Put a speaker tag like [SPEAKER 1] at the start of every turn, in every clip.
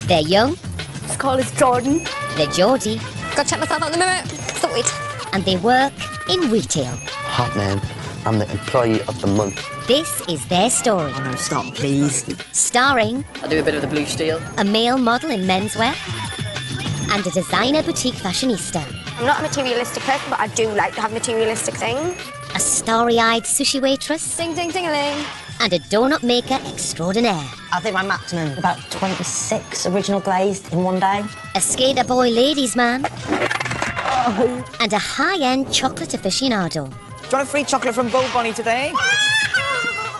[SPEAKER 1] They're young.
[SPEAKER 2] His call is Jordan.
[SPEAKER 1] They're Geordie.
[SPEAKER 2] Gotta check myself out in the mirror. Sorted.
[SPEAKER 1] And they work in retail.
[SPEAKER 3] Hot man. I'm the employee of the month.
[SPEAKER 1] This is their story.
[SPEAKER 4] Oh no, stop, please.
[SPEAKER 1] Starring
[SPEAKER 4] I do a bit of the blue steel.
[SPEAKER 1] a male model in menswear and a designer boutique fashionista.
[SPEAKER 2] I'm not a materialistic person, but I do like to have materialistic things.
[SPEAKER 1] A starry-eyed sushi waitress
[SPEAKER 2] Ding, ding, ding-a-ling.
[SPEAKER 1] and a donut maker extraordinaire.
[SPEAKER 4] I think my maximum is about 26 original glazed in one day.
[SPEAKER 1] A skater boy ladies man and a high-end chocolate aficionado.
[SPEAKER 5] Do you want a free chocolate from Bo Bonnie today?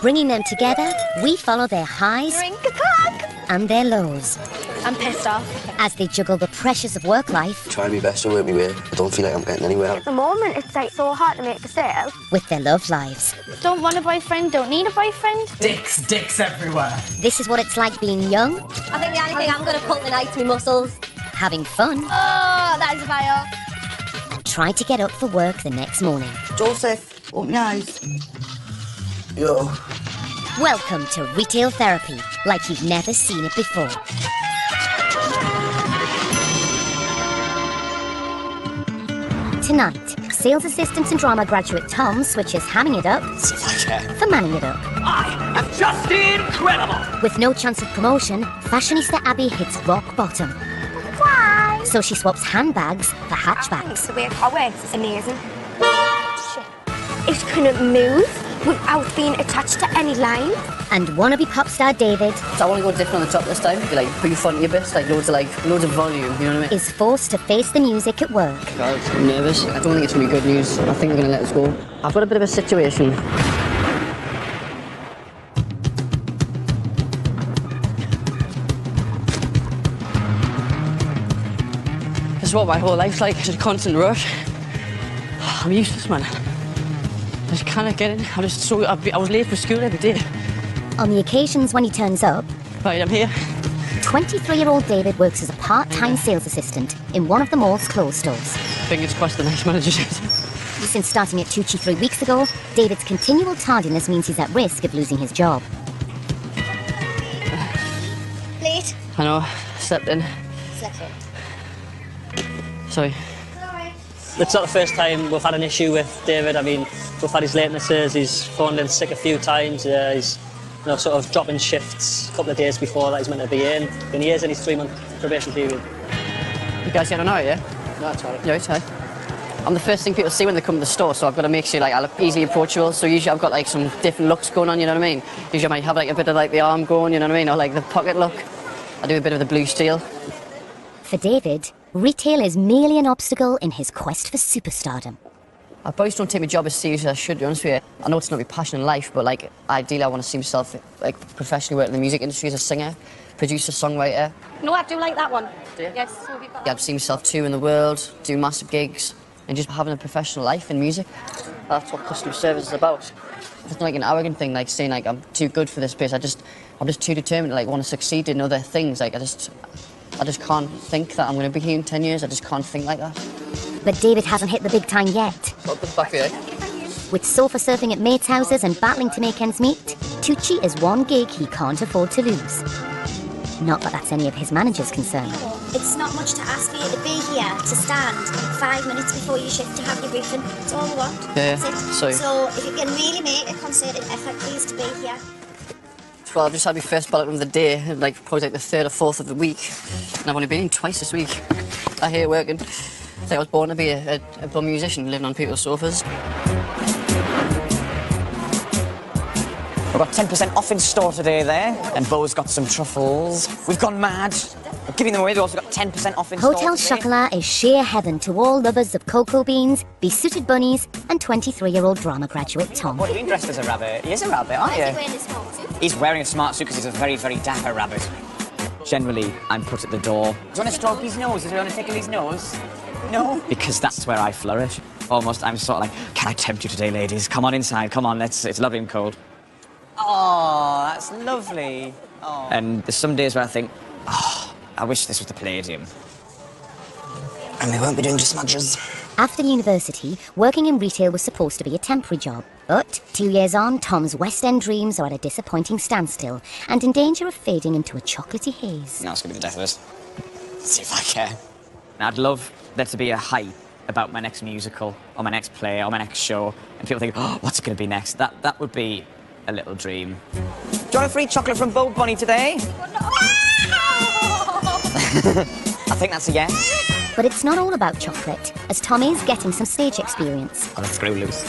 [SPEAKER 1] Bringing them together, we follow their highs
[SPEAKER 2] Drink a cock.
[SPEAKER 1] and their lows
[SPEAKER 2] I'm pissed off.
[SPEAKER 1] as they juggle the pressures of work life
[SPEAKER 3] Try my best to work my way. I don't feel like I'm getting anywhere.
[SPEAKER 2] At the moment, it's like so hard to make a sale.
[SPEAKER 1] with their love lives.
[SPEAKER 2] Don't want a boyfriend, don't need a boyfriend.
[SPEAKER 6] Dicks everywhere.
[SPEAKER 1] This is what it's like being young,
[SPEAKER 2] I think the only thing I'm going to pull tonight's my muscles.
[SPEAKER 1] having fun,
[SPEAKER 2] Oh, that is a fire.
[SPEAKER 1] and trying to get up for work the next morning.
[SPEAKER 4] Joseph, up nose.
[SPEAKER 3] Yo.
[SPEAKER 1] Welcome to retail therapy, like you've never seen it before. Tonight, sales assistant and drama graduate Tom switches hamming it up for manning it up.
[SPEAKER 6] I am just incredible.
[SPEAKER 1] With no chance of promotion, fashionista Abby hits rock bottom.
[SPEAKER 2] Why?
[SPEAKER 1] So she swaps handbags for hatchbacks.
[SPEAKER 2] The way it works is amazing. Shit. It can move without being attached to any line.
[SPEAKER 1] And wannabe pop star David
[SPEAKER 4] So I want to go different on the top this time. Be like, put your front of your bits, loads of volume, you know what I mean?
[SPEAKER 1] is forced to face the music at work.
[SPEAKER 4] God, I'm nervous. I don't think it's going to be good news. I think they're going to let us go. I've got a bit of a situation. This is what my whole life's like. It's a constant rush. I'm useless, man. I just cannot get in. I was late for school every day.
[SPEAKER 1] On the occasions when he turns up,
[SPEAKER 4] Right, I'm here.
[SPEAKER 1] 23-year-old David works as a part-time sales assistant in one of the mall's clothes stores.
[SPEAKER 4] Fingers crossed the nice manager says.
[SPEAKER 1] Since starting at Tucci 3 weeks ago, David's continual tardiness means he's at risk of losing his job.
[SPEAKER 2] Late.
[SPEAKER 4] I know, slept in. Sorry.
[SPEAKER 7] It's not the first time we've had an issue with David. I mean, we've had his latenesses, he's phoned in sick a few times, he's sort of dropping shifts a couple of days before that he's meant to be in. And he is in his 3-month probation period.
[SPEAKER 4] You guys getting on alright, yeah?
[SPEAKER 7] No, that's right.
[SPEAKER 4] Yeah, it's hi. I'm the first thing people see when they come to the store, so I've got to make sure I look easily approachable. So usually I've got some different looks going on, you know what I mean? Usually I might have a bit of the arm going, you know what I mean? Or the pocket look. I do a bit of the blue steel.
[SPEAKER 1] For David, retail is merely an obstacle in his quest for superstardom.
[SPEAKER 4] I boys don't take my job as seriously as I should, to be honest with you. I know it's not my passion in life, but ideally I want to see myself professionally working in the music industry as a singer, producer, songwriter.
[SPEAKER 2] No, I do like that one.
[SPEAKER 4] Do you?
[SPEAKER 2] Yes, so we've got
[SPEAKER 4] I'd see myself touring the world, doing massive gigs, and just having a professional life in music. That's what customer service is about. It's not an arrogant thing, saying I'm too good for this place. I'm just too determined to want to succeed in other things. I just can't think that I'm going to be here in 10 years. I just can't think like that.
[SPEAKER 1] But David hasn't hit the big time yet.
[SPEAKER 4] I'll put it back here.
[SPEAKER 1] With sofa surfing at mates' houses and battling to make ends meet, Tucci is one gig he can't afford to lose. Not that that's any of his manager's concern.
[SPEAKER 8] It's not much to ask for you to be here, to stand 5 minutes before your shift to have your briefing. That's all we want.
[SPEAKER 4] Yeah,
[SPEAKER 8] That's it. So if you can really make a concerted effort, please, to be here.
[SPEAKER 4] Well, I've just had my first ballot of the day, probably the 3rd or 4th of the week. And I've only been in twice this week. I hate working. I was born to be a bum musician living on people's sofas.
[SPEAKER 5] We've got 10% off in store today there, and Bo's got some truffles. We've gone mad. We're giving them away. We've also got 10% off in store
[SPEAKER 1] Hotel
[SPEAKER 5] today.
[SPEAKER 1] Chocolat is sheer heaven to all lovers of cocoa beans, besooted bunnies, and 23-year-old drama graduate Tom.
[SPEAKER 5] What are you doing dressed as a rabbit? He is a rabbit, aren't you?
[SPEAKER 8] Wearing a smart suit.
[SPEAKER 5] He's wearing a smart suit because he's a very, very dapper rabbit. Generally, I'm put at the door. Do you want to stroke his nose? Do you want to tickle his nose? No? Because that's where I flourish. Almost, I'm sort of can I tempt you today, ladies? Come on inside, come on, it's lovely and cold. Oh, that's lovely. Oh. And there's some days where I think, I wish this was the Palladium.
[SPEAKER 3] And we won't be doing just smudges.
[SPEAKER 1] After university, working in retail was supposed to be a temporary job. But 2 years on, Tom's West End dreams are at a disappointing standstill and in danger of fading into a chocolatey haze.
[SPEAKER 5] No, it's going to be the death of us. See if I care. I'd love there to be a hype about my next musical, or my next play, or my next show, and people think, oh, what's it going to be next? That would be a little dream. Do you want a free chocolate from Bow Bunny today? I think that's a yes.
[SPEAKER 1] But it's not all about chocolate, as Tom is getting some stage experience.
[SPEAKER 5] Got a screw loose.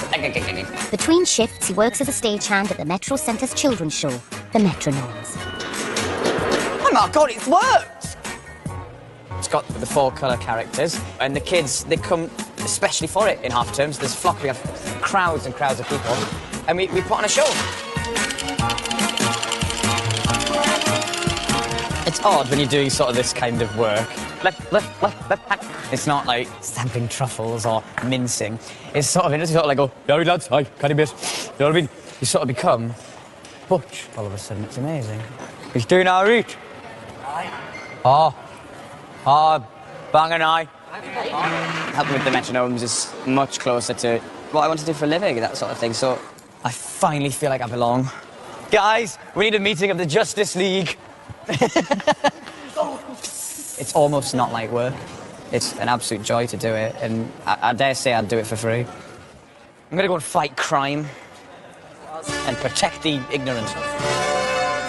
[SPEAKER 1] Between shifts, he works as a stagehand at the Metro Centre's children's show, The Metronomes.
[SPEAKER 5] Oh my God, it's worked! It's got the 4 colour characters, and the kids, they come especially for it in half terms. There's flock, we have crowds and crowds of people, and we put on a show. It's odd when you're doing sort of this kind of work. Left, hand. It's not like stamping truffles or mincing. It's sort of interesting, sort of like, oh, yeah, lads, hi, can you bit? You know what I mean? You sort of become Butch all of a sudden. It's amazing. He's doing our reach. Bang and I. Helping with the metronomes is much closer to what I want to do for a living, that sort of thing. So I finally feel like I belong. Guys, we need a meeting of the Justice League. It's almost not like work. It's an absolute joy to do it, and I dare say I'd do it for free. I'm gonna go and fight crime and protect the ignorant.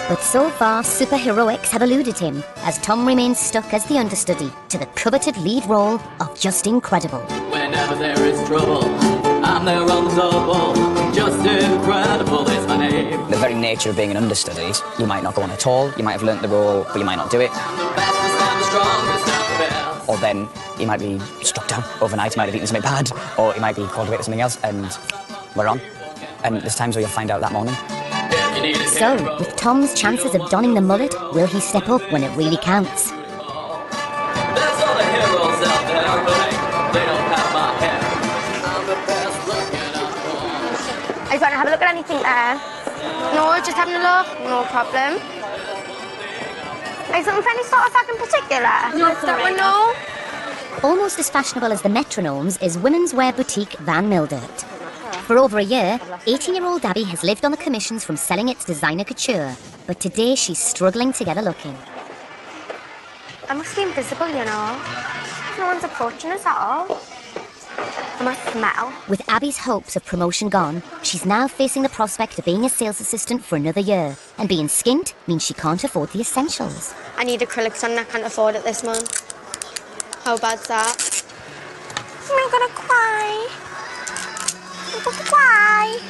[SPEAKER 1] But so far, superheroics have eluded him, as Tom remains stuck as the understudy to the coveted lead role of Just Incredible.
[SPEAKER 6] Whenever there is trouble, I'm there on the double. Just Incredible is my name.
[SPEAKER 5] The very nature of being an understudy, you might not go on at all, you might have learnt the role, but you might not do it. Or then you might be struck down overnight, you might have eaten something bad, or you might be called away to something else, and we're on. And there's times where you'll find out that morning.
[SPEAKER 1] So, with Tom's chances of donning the mullet, will he step up when it really counts?
[SPEAKER 6] There's all the heroes out there, but they don't have my hair. I'm the best looking of
[SPEAKER 2] I just want to have a look at anything there. No, just having a look. No problem. Like something for any sort of fact in particular? No, that one, no.
[SPEAKER 1] Almost as fashionable as the Metronomes is women's wear boutique Van Mildert. For over a year, 18-year-old Abby has lived on the commissions from selling its designer couture, but today she's struggling to get a look in.
[SPEAKER 2] I must be invisible, you know. No one's approaching us at all. I must smell.
[SPEAKER 1] With Abby's hopes of promotion gone, she's now facing the prospect of being a sales assistant for another year, and being skint means she can't afford the essentials.
[SPEAKER 2] I need acrylics on and I can't afford it this month. How bad's that? I'm gonna cry. I'm gonna cry.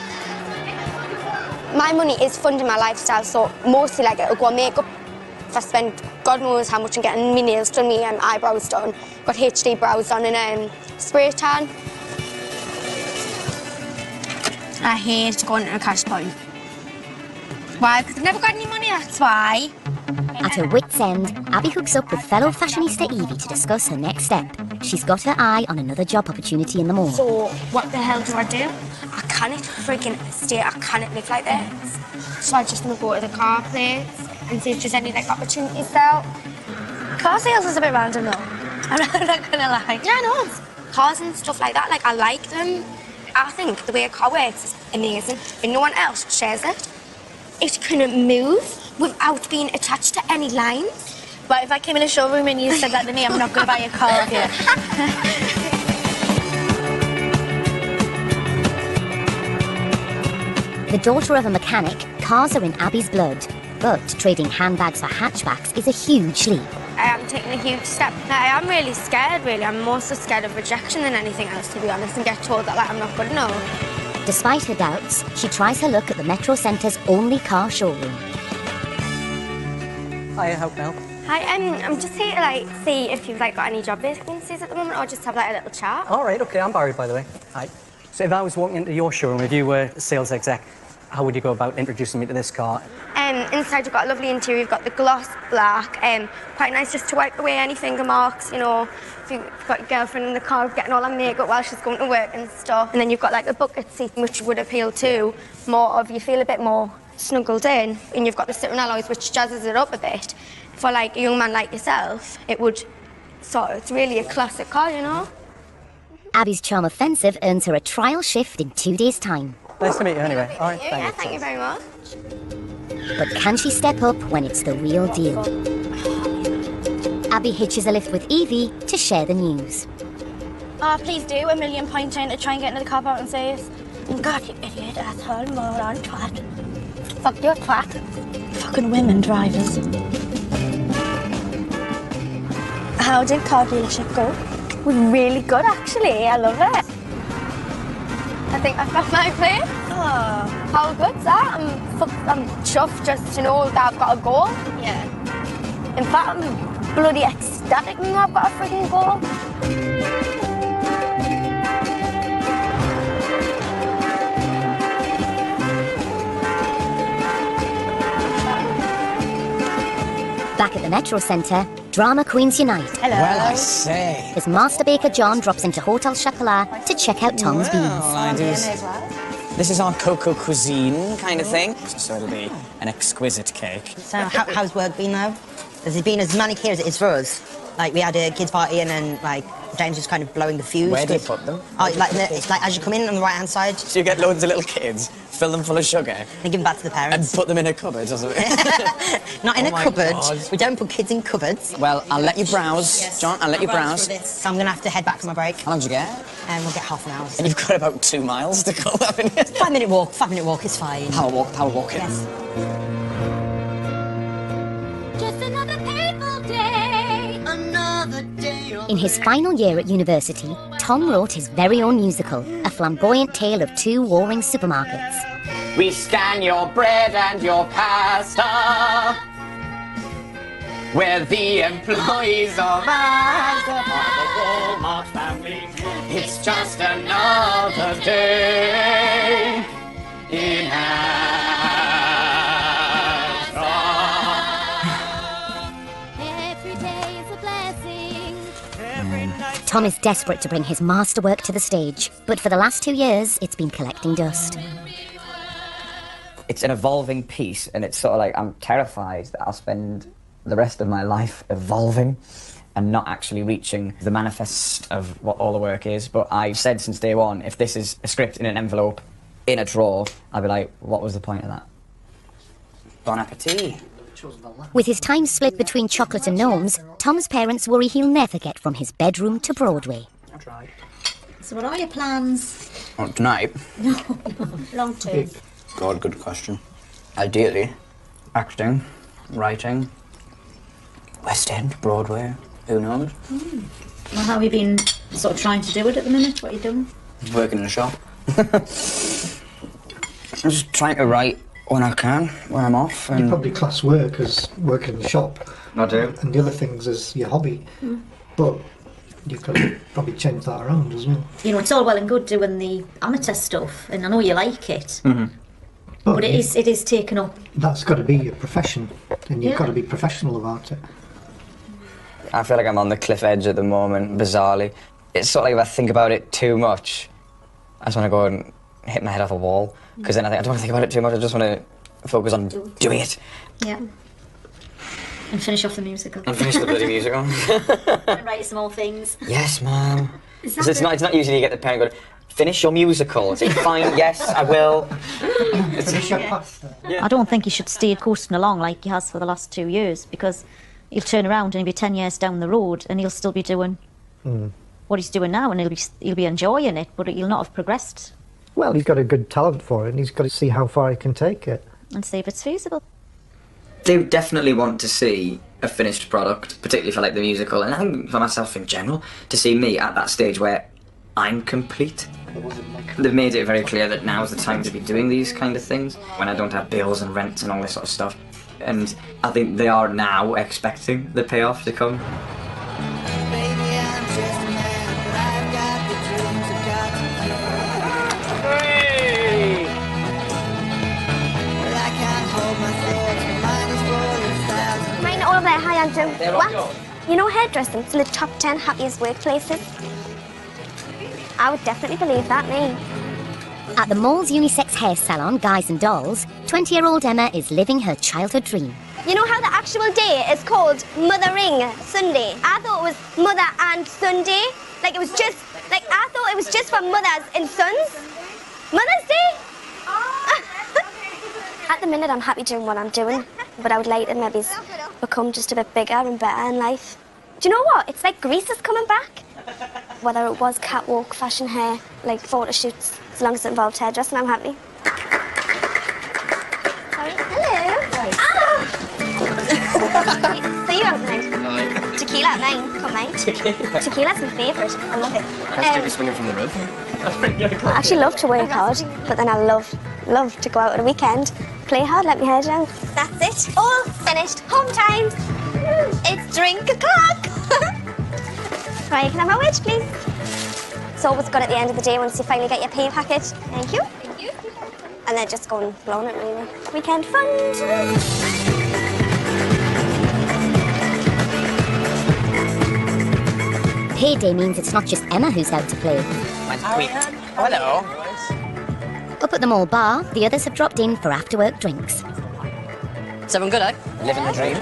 [SPEAKER 2] My money is funding my lifestyle, so mostly like it'll go on makeup. If I spend God knows how much on getting my nails done, my eyebrows done, got HD brows done and spray tan. I hate going to a cash point. Why? Because I've never got any money, that's why.
[SPEAKER 1] At her wit's end, Abby hooks up with fellow fashionista Evie to discuss her next step. She's got her eye on another job opportunity in the mall.
[SPEAKER 2] So, what the hell do I do? I can't freaking stay, I can't live like this. So I just want to go to the car place and see if there's any like opportunities there. Car sales is a bit random though. I'm not gonna lie. Yeah, I know. Cars and stuff like that, like I like them. I think the way a car works is amazing, but no one else shares it. It can move without being attached to any lines.
[SPEAKER 8] But if I came in a showroom and you said that to me, I'm not going to buy a car off you.
[SPEAKER 1] The daughter of a mechanic, cars are in Abby's blood. But trading handbags for hatchbacks is a huge leap.
[SPEAKER 2] I am taking a huge step. I am really scared, really. I'm more so scared of rejection than anything else, to be honest, and get told that like, I'm not good enough.
[SPEAKER 1] Despite her doubts, she tries her luck at the Metro Centre's only car showroom.
[SPEAKER 9] Hiya, how can I help?
[SPEAKER 2] Hi, I'm just here to like see if you've like got any job vacancies at the moment, or just have like a little chat.
[SPEAKER 9] All right, okay, I'm Barry, by the way. Hi. So if I was walking into your showroom, if you were a sales exec, how would you go about introducing me to this car?
[SPEAKER 2] Inside you've got a lovely interior, you've got the gloss black, quite nice just to wipe away any finger marks, you know, if you've got your girlfriend in the car getting all her makeup while she's going to work and stuff. And then you've got like a bucket seat, which would appeal to more of, you feel a bit more snuggled in, and you've got the citron alloys, which jazzes it up a bit. For like a young man like yourself, it would it's really a classic car, you know?
[SPEAKER 1] Abby's charm offensive earns her a trial shift in 2 days' time.
[SPEAKER 9] Nice to meet you anyway. All right,
[SPEAKER 2] Yeah, thank you very much.
[SPEAKER 1] But can she step up when it's the real deal? Abby hitches a lift with Evie to share the news.
[SPEAKER 2] Oh, please do. £1 million trying to try and get into the car park and says, God, you idiot, asshole, moron, twat. Fuck your twat. Fucking women drivers. How did car dealership go? It was really good, actually. I love it. I think I found my place. Oh. How good's that? I'm chuffed just to know that I've got a goal. Yeah. In fact, I'm bloody ecstatic now I've got a freaking goal.
[SPEAKER 1] Back at the Metro Centre, drama queens unite.
[SPEAKER 2] Hello.
[SPEAKER 5] Well, I say.
[SPEAKER 1] As Master Baker John drops into Hotel Chocolat to check out Tom's beans.
[SPEAKER 5] This is our cocoa cuisine kind of thing. So it'll be an exquisite cake.
[SPEAKER 10] So how's work been though? Has it been as manic here as it is for us? Like we had a kids party and then like James was kind of blowing the fuse.
[SPEAKER 5] Where do you put them?
[SPEAKER 10] Oh, it's like as you come in on the right hand side.
[SPEAKER 5] So you get loads of little kids, fill them full of sugar,
[SPEAKER 10] and give them back to the parents.
[SPEAKER 5] And put them in a cupboard, doesn't it?
[SPEAKER 10] Not in a cupboard.
[SPEAKER 5] God.
[SPEAKER 10] We don't put kids in cupboards.
[SPEAKER 5] Well, I'll let you browse,
[SPEAKER 10] Yes.
[SPEAKER 5] John. I'll let you browse.
[SPEAKER 10] So I'm gonna have to head back for my break.
[SPEAKER 5] How long do you get?
[SPEAKER 10] And we'll get half an hour.
[SPEAKER 5] And you've got about 2 miles to go, haven't you?
[SPEAKER 10] 5 minute walk. 5 minute walk is fine.
[SPEAKER 5] Power walking.
[SPEAKER 10] Yes.
[SPEAKER 8] Just another painful day. Another day.
[SPEAKER 1] In his final year at university, Tom wrote his very own musical, a flamboyant tale of two warring supermarkets.
[SPEAKER 5] We scan your bread and your pasta. We're the employees of Asda, part of the Walmart family. It's just another day in Asda.
[SPEAKER 8] Every day is a blessing.
[SPEAKER 1] Tom is desperate to bring his masterwork to the stage, but for the last 2 years, it's been collecting dust.
[SPEAKER 5] It's an evolving piece, and it's sort of like I'm terrified that I'll spend the rest of my life evolving and not actually reaching the manifest of what all the work is. But I've said since day one, if this is a script in an envelope, in a drawer, I'll be like, what was the point of that? Bon appetit.
[SPEAKER 1] With his time split between chocolate and gnomes, Tom's parents worry he'll never get from his bedroom to Broadway.
[SPEAKER 8] So what are your plans?
[SPEAKER 5] Well, tonight?
[SPEAKER 8] Long term.
[SPEAKER 3] God, good question.
[SPEAKER 5] Ideally, acting, writing, West End, Broadway, who knows?
[SPEAKER 8] Well, how have you been sort of trying to do it at the minute? What are you doing?
[SPEAKER 5] Working in a shop. I'm just trying to write when I can, when I'm off. And
[SPEAKER 11] You probably class work as work in the shop.
[SPEAKER 5] I do.
[SPEAKER 11] And the other things as your hobby. But you could probably change that around as well.
[SPEAKER 8] You know, it's all well and good doing the amateur stuff, and I know you like it, but it is taken up.
[SPEAKER 11] That's got to be your profession, and you've
[SPEAKER 8] Yeah.
[SPEAKER 11] got to be professional about it.
[SPEAKER 5] I feel like I'm on the cliff edge at the moment, bizarrely. It's sort of like if I think about it too much, I just want to go and hit my head off a wall, because then I don't want to think about it too much, I just want to focus on doing it.
[SPEAKER 8] Yeah. And finish off the musical.
[SPEAKER 5] And finish the bloody musical.
[SPEAKER 8] And write some more things.
[SPEAKER 5] Yes, ma'am. It's not usually you get the parent going, finish your musical. It's like, fine, yes, I will.
[SPEAKER 11] Finish your pasta.
[SPEAKER 8] I don't think he should stay coasting along like he has for the last 2 years, because he'll turn around and he'll be 10 years down the road and he'll still be doing what he's doing now, and he'll be enjoying it, but he'll not have progressed.
[SPEAKER 11] Well, he's got a good talent for it, and he's got to see how far he can take it.
[SPEAKER 8] And see if it's feasible.
[SPEAKER 5] They definitely want to see a finished product, particularly for like the musical, and I think for myself in general, to see me at that stage where I'm complete. They've made it very clear that now's the time to be doing these kind of things, when I don't have bills and rents and all this sort of stuff. And I think they are now expecting the payoff to come.
[SPEAKER 2] Mine all there, hi Andrew. What? You know hairdressing, it's in the top 10 happiest workplaces. I would definitely believe that, me.
[SPEAKER 1] At the mall's unisex hair salon, Guys and Dolls, 20-year-old Emma is living her childhood dream.
[SPEAKER 2] You know how the actual day is called Mothering Sunday? I thought it was Mother and Sunday. I thought it was just for mothers and sons. Mother's Day? At the minute, I'm happy doing what I'm doing, but I would like to maybe become just a bit bigger and better in life. Do you know what? It's like Grease is coming back. Whether it was catwalk, fashion hair, like photo shoots, as long as it involved hairdressing, I'm happy. Sorry. Hello. So you out tonight? Tequila at 9. Come mate. Tequila's my favourite. I love it.
[SPEAKER 12] Let's do swinging from the roof.
[SPEAKER 2] I actually love to work hard, but then I love to go out at a weekend, play hard, let my hair down. That's it. All finished. Home time. It's drink o'clock. Right, can I have my wedge, please? It's always good at the end of the day once you finally get your pay packet. Thank you. Thank you. And then just go and blow on it, really. Weekend fun.
[SPEAKER 1] Payday means it's not just Emma who's out to play.
[SPEAKER 5] Hello.
[SPEAKER 1] Up at the mall bar, the others have dropped in for after-work drinks.
[SPEAKER 4] Is everyone good, eh?
[SPEAKER 5] Living the dream.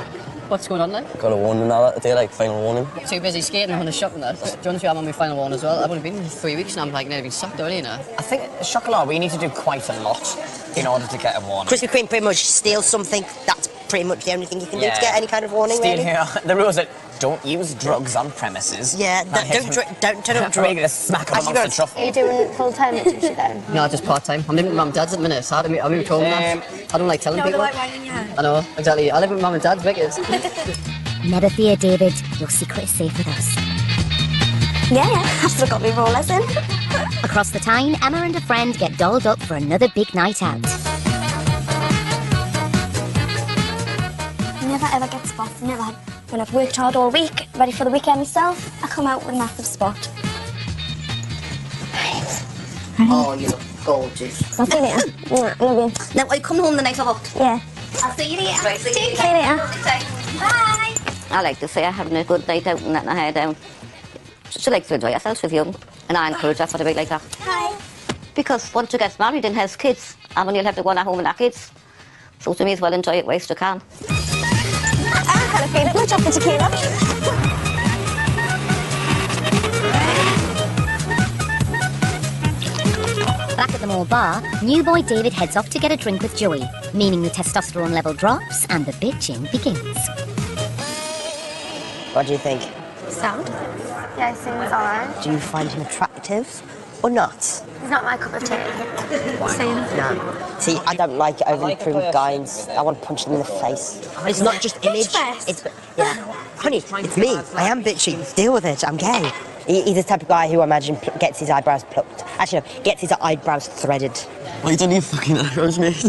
[SPEAKER 4] What's going on then?
[SPEAKER 3] Got a warning now today, like final warning.
[SPEAKER 4] Too busy skating and on the shop and that. Do you want to I'm on my final one as well? I've only been here 3 weeks and I'm like nearly been sacked already, you know.
[SPEAKER 5] I think, Chocolat, we need to do quite a lot in order to get a warning.
[SPEAKER 10] Krispy Kreme pretty much steals something. That's pretty much the only thing you can do to get any kind of warning,
[SPEAKER 5] Steal
[SPEAKER 10] really.
[SPEAKER 5] here. The rules are don't use drugs on premises.
[SPEAKER 10] Yeah, don't turn up
[SPEAKER 5] We're going to smack up amongst the truffle.
[SPEAKER 2] Are you doing full-time at Tuesday then?
[SPEAKER 4] No, just part-time. I'm living with mum and dad's at the minute, so I moved home now. I don't like telling people.
[SPEAKER 2] white wine in your hand.
[SPEAKER 4] I know, exactly. I live with mum and dad's, Vickers.
[SPEAKER 1] Never fear, David. Your secret is safe with us.
[SPEAKER 2] Yeah, I've still got my rollers in.
[SPEAKER 1] Across the Tyne, Emma and a friend get dolled up for another big night out.
[SPEAKER 2] Never ever get spots, never. When I've worked hard all week, ready for the weekend myself, I come out with a massive spot.
[SPEAKER 10] Oh, you look gorgeous.
[SPEAKER 2] I'll see you later. Love you.
[SPEAKER 10] Now, I come home the night of
[SPEAKER 2] Yeah. I'll see you later.
[SPEAKER 10] Right,
[SPEAKER 2] See you later. Bye.
[SPEAKER 13] I like to see her having a good night out and letting her hair down. She likes to enjoy herself with you, and I encourage her for the bit like that.
[SPEAKER 2] Hi.
[SPEAKER 13] Because once she gets married and has kids, and when you'll have to go on at home with our kids, so to me as well enjoy it whilst you can.
[SPEAKER 2] I'm kind of feeling much up for tequila.
[SPEAKER 1] Back at the mall bar, new boy David heads off to get a drink with Joey, meaning the testosterone level drops and the bitching begins.
[SPEAKER 10] What do you think?
[SPEAKER 2] Sound? Yeah, he seems alright.
[SPEAKER 10] Do you find him attractive or not?
[SPEAKER 2] He's not my cup of tea. Same.
[SPEAKER 10] No. See, I don't like overly pruned guys. I want to punch them in the face. It's not just image. It's honey, it's me. I am bitchy. Deal with it. I'm gay. He's the type of guy who I imagine gets his eyebrows plucked. Actually, no, gets his eyebrows threaded.
[SPEAKER 3] Well, you don't need fucking eyebrows, mate.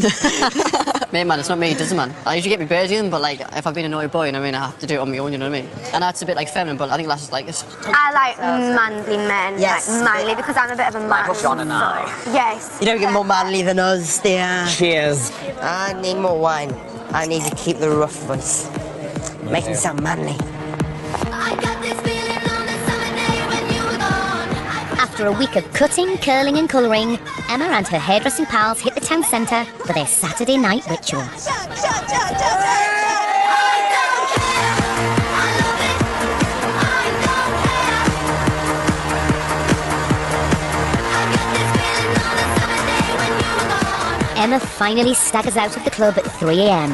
[SPEAKER 4] Mate, man, it's not me, it does it, man. I usually get my beard in, but like, if I've been a naughty boy, you know what I mean, I have to do it on my own, you know what I mean? And that's a bit like feminine, but I think lasses like this.
[SPEAKER 2] I like manly men.
[SPEAKER 10] Yes.
[SPEAKER 2] Like manly, because I'm a bit of a man.
[SPEAKER 5] Like John and I.
[SPEAKER 2] Yes.
[SPEAKER 10] You don't get more manly than us, dear.
[SPEAKER 5] Cheers.
[SPEAKER 10] I need more wine. I need to keep the rough voice. Make him sound manly.
[SPEAKER 1] After a week of cutting, curling and colouring, Emma and her hairdressing pals hit the town centre for their Saturday night ritual. Emma finally staggers out of the club at 3 a.m.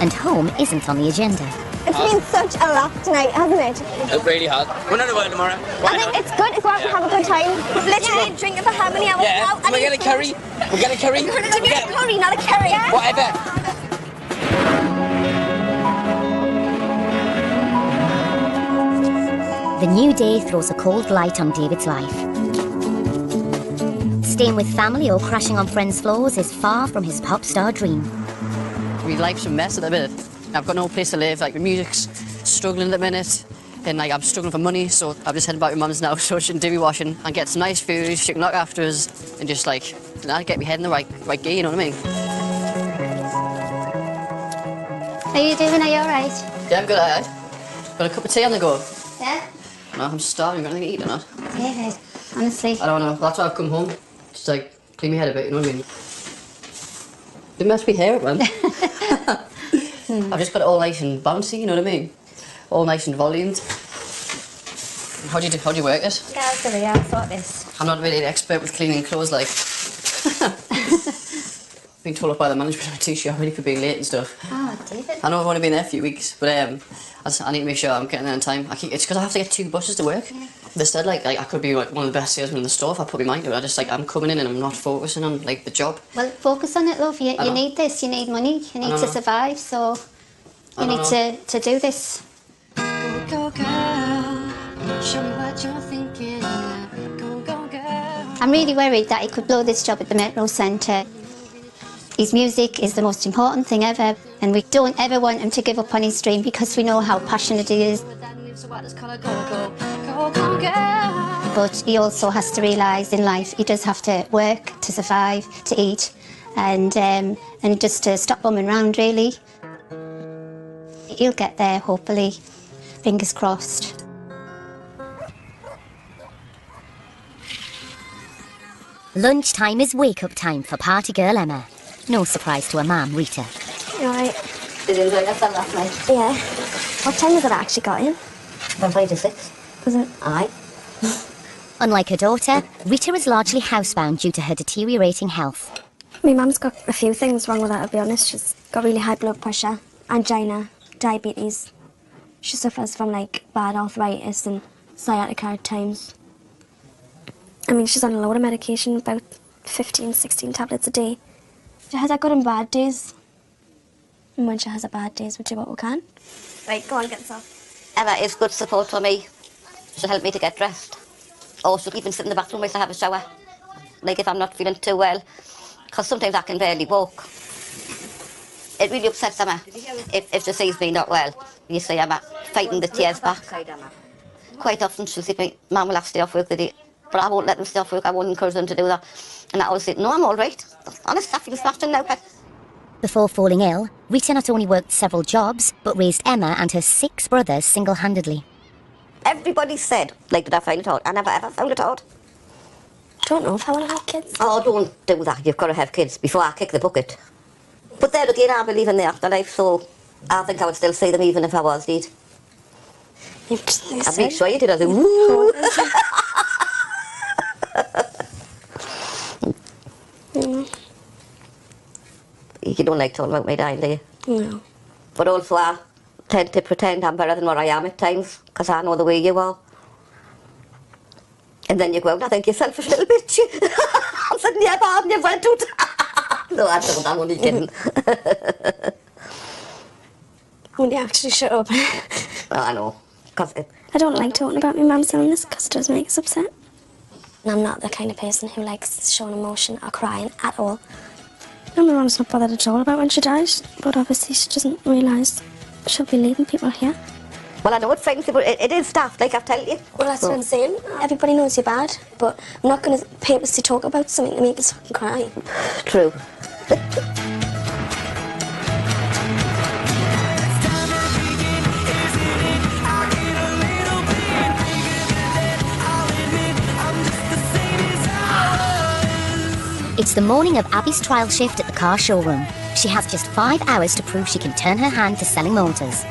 [SPEAKER 1] And home isn't on the agenda.
[SPEAKER 2] It's been such a laugh tonight, hasn't it?
[SPEAKER 12] It's really hot. We're not about tomorrow.
[SPEAKER 2] I think it's good to go out and have a good time. We've literally drinking for how many hours now?
[SPEAKER 12] Can we get a curry? We get a curry?
[SPEAKER 2] We're going to get a curry, not a curry.
[SPEAKER 12] Whatever.
[SPEAKER 1] The new day throws a cold light on David's life. Staying with family or crashing on friends' floors is far from his pop star dream.
[SPEAKER 4] My life's a mess at the minute. I've got no place to live, like, the music's struggling at the minute, and, like, I'm struggling for money, so I'm just heading back to mum's now, so she can do me washing and get some nice food, she can look after us, and just, like, you know, get me head in the right gear, you know what I mean?
[SPEAKER 2] How are you doing? Are you alright?
[SPEAKER 4] Yeah, I'm good, alright. Got a cup of tea on the go?
[SPEAKER 2] Yeah?
[SPEAKER 4] No, I'm starving, got anything to eat or not?
[SPEAKER 2] David, honestly.
[SPEAKER 4] I don't know, that's why I've come home, just, like, clean my head a bit, you know what I mean? It must be hair, man. I've just got it all nice and bouncy, you know what I mean? All nice and volumed. How do you work it?
[SPEAKER 2] Guys, I'll sort this.
[SPEAKER 4] I'm not really an expert with cleaning clothes, like. Been told off by the management of my t-shirt already for being late and stuff.
[SPEAKER 1] Oh, David.
[SPEAKER 4] I know I've only been there a few weeks, but I need to make sure I'm getting there on time. It's because I have to get 2 buses to work. They said like I could be like one of the best salesmen in the store if I put my mind to it. I'm coming in and I'm not focusing on like the job.
[SPEAKER 14] Well, focus on it, love. You need this. You need money. You need to survive. So you need to do this.
[SPEAKER 2] Go girl, show me what you're thinking. Go girl.
[SPEAKER 14] I'm really worried that he could blow this job at the Metro Centre. His music is the most important thing ever, and we don't ever want him to give up on his dream because we know how passionate he is. But he also has to realise in life he does have to work to survive, to eat, and just to stop bumming around, really. He'll get there, hopefully. Fingers crossed.
[SPEAKER 1] Lunchtime is wake-up time for party girl Emma. No surprise to her mum, Rita.
[SPEAKER 2] Right.
[SPEAKER 13] Did you enjoy yourself last night?
[SPEAKER 2] Yeah. What time was it I actually got in?
[SPEAKER 13] From 5 to 6.
[SPEAKER 2] Was it?
[SPEAKER 13] Aye.
[SPEAKER 1] Unlike her daughter, Rita is largely housebound due to her deteriorating health.
[SPEAKER 2] My mum's got a few things wrong with her, to be honest. She's got really high blood pressure, angina, diabetes. She suffers from like bad arthritis and sciatica at times. I mean, she's on a load of medication, about 15, 16 tablets a day. She has her good and bad days. And when she has her bad days, we do what we can. Right, go on, get this off.
[SPEAKER 13] Emma is good support for me. She'll help me to get dressed. Or she'll even sit in the bathroom whilst I have a shower. Like if I'm not feeling too well. Because sometimes I can barely walk. It really upsets Emma if she sees me not well. You see Emma fighting the tears back. Quite often she'll say to me, Mum will have to stay off work today. But I won't let them stay off work, I won't encourage them to do that. And I always say, no, I'm all right. Honest, I feel smashing now.
[SPEAKER 1] Before falling ill, Rita not only worked several jobs, but raised Emma and her 6 brothers single-handedly.
[SPEAKER 13] Everybody said, like, did I find it hard? I never ever found it hard.
[SPEAKER 2] Don't know if I want to have kids.
[SPEAKER 13] Oh, don't do that. You've got to have kids before I kick the bucket. But there again, I believe in the afterlife, so I think I would still see them even if I was dead. I'd make sure you did. I'd say, woo! You don't like talking about me dying, do you?
[SPEAKER 2] No.
[SPEAKER 13] But also I tend to pretend I'm better than what I am at times, because I know the way you are. And then you go out and I think you're selfish little bitch. I'm sitting here, pardon, you've went out. No, I don't, I'm only kidding.
[SPEAKER 2] Will you actually shut up?
[SPEAKER 13] No, I know.
[SPEAKER 2] I don't like talking about my mum's illness because it does make us upset. And I'm not the kind of person who likes showing emotion or crying at all. No, my mum's not bothered at all about when she dies, but obviously she doesn't realise she'll be leaving people here.
[SPEAKER 13] Well, I know it frightens people. It is daft, like I've told you.
[SPEAKER 2] Well, that's what I'm saying. Everybody knows you're bad, but I'm not going to purposely talk about something to make us fucking cry.
[SPEAKER 13] True.
[SPEAKER 1] It's the morning of Abby's trial shift at the car showroom. She has just 5 hours to prove she can turn her hand to selling motors.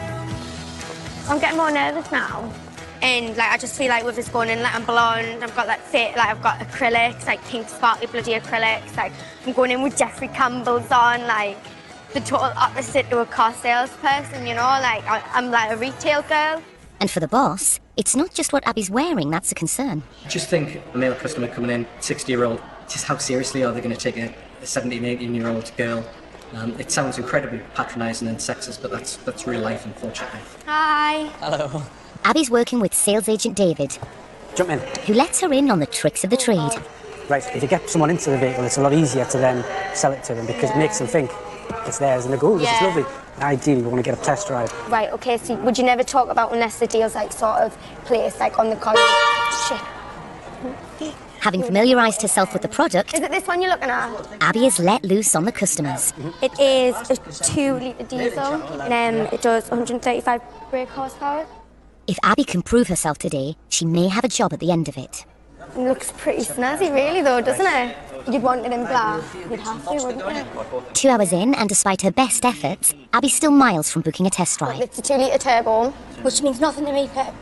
[SPEAKER 2] I'm getting more nervous now. And like I just feel like with this going in, like I'm blonde, I've got like fit, like I've got acrylics, like pink sparkly bloody acrylics, like I'm going in with Jeffrey Campbell's on, like the total opposite to a car salesperson, you know, like I'm like a retail girl.
[SPEAKER 1] And for the boss, it's not just what Abby's wearing that's a concern.
[SPEAKER 9] Just think, a male customer coming in, 60-year-old, just how seriously are they going to take a 17, 18-year-old girl? It sounds incredibly patronising and sexist, but that's real life, unfortunately.
[SPEAKER 2] Hi.
[SPEAKER 9] Hello.
[SPEAKER 1] Abby's working with sales agent David,
[SPEAKER 9] Jump in.
[SPEAKER 1] who lets her in on the tricks of the trade.
[SPEAKER 9] Right, if you get someone into the vehicle, it's a lot easier to then sell it to them because it makes them think it's theirs and they go, oh, this is lovely. Ideally, we want to get a test drive.
[SPEAKER 2] Right, okay, so would you never talk about unless the deal's like sort of placed like on the car? Shit.
[SPEAKER 1] Having familiarised herself with the product,
[SPEAKER 2] Is it this one you're looking at?
[SPEAKER 1] Abby is let loose on the customers.
[SPEAKER 2] It is a 2-litre diesel, and it does 135 brake horsepower.
[SPEAKER 1] If Abby can prove herself today, she may have a job at the end of it.
[SPEAKER 2] It looks pretty snazzy really though, doesn't it? You'd want it in black. You'd have to, wouldn't you?
[SPEAKER 1] 2 hours in, and despite her best efforts, Abby's still miles from booking a test drive.
[SPEAKER 2] It's a 2-litre turbo.
[SPEAKER 15] Which means nothing to me, Pip.